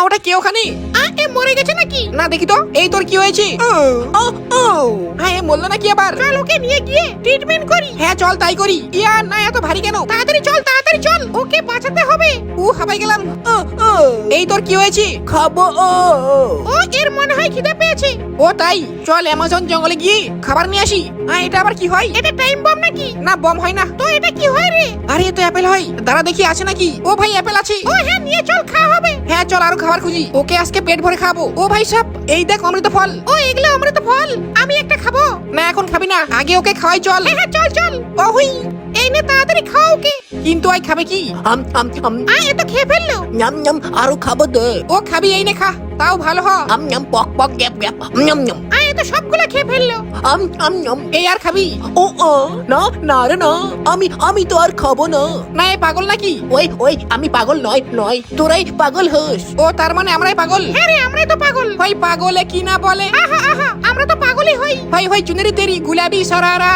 ওটা কে ওখানে? এ মরে গেছে নাকি? না দেখি তো, এই তোর কি হয়েছে? এ মরলো নাকি আবার? চল ওকে নিয়ে গিয়ে ট্রিটমেন্ট করি। হ্যাঁ চল তাই করি। ইয়া না এত ভারী কেন? তাড়াতাড়ি চল, ওকে বাঁচাতে হবে। হাবাই গেলাম। এই তোর কি হয়েছে? খাবো। ও এর মনে হয় খিদে পেয়েছে। ও তাই, চল অ্যামাজন জঙ্গলে গিয়ে খাবার নিয়ে আসি। এটা আবার কি হয়? এটা টাইম বম নাকি? না বম হয় না তো এটা কি হয় রে? আরে এ তো অ্যাপেল হয়। দাঁড়া দেখি আছে নাকি। ও ভাই অ্যাপেল আছে। ও হ্যাঁ নিয়ে চল, খাওয়া হবে। হ্যাঁ চল আরো খাবার খুঁজি। ওকে আজকে পেট ভরে খাবো। ও ভাই সাহেব এই দেখ অমৃত ফল। ও এগুলো অমৃত ফল, আমি একটা খাবো। না এখন খাবি না, আগে ওকে খাওয়াই চল। হ্যাঁ চল। ও হুই। এই নে তাড়াতাড়ি খাও ওকে। কিন্তু আই খাবে কি? এ তো খেয়ে ফেললো। নাম নাম আরো খাবো দে। ও খাবি এই নে খা, তাও ভালো হ। নাম পক পক গ্যাপ গ্যাপ নাম নাম এ তো সবগুলো খেয়ে ফেললো। নাম। এই আর খাবি? ও না না রে না, আমি তো আর খাবো না। না এ পাগল নাকি? ওই আমি পাগল নয়, তোরাই পাগল হোস। ও তার মানে আমরাই পাগল? হ্যাঁ রে আমরাই তো পাগল। ভাই পাগলে কি না বলে। আহা আমরা তো পাগলই হই। ভাই চুনেরি তেরি গুলাবি সরারা।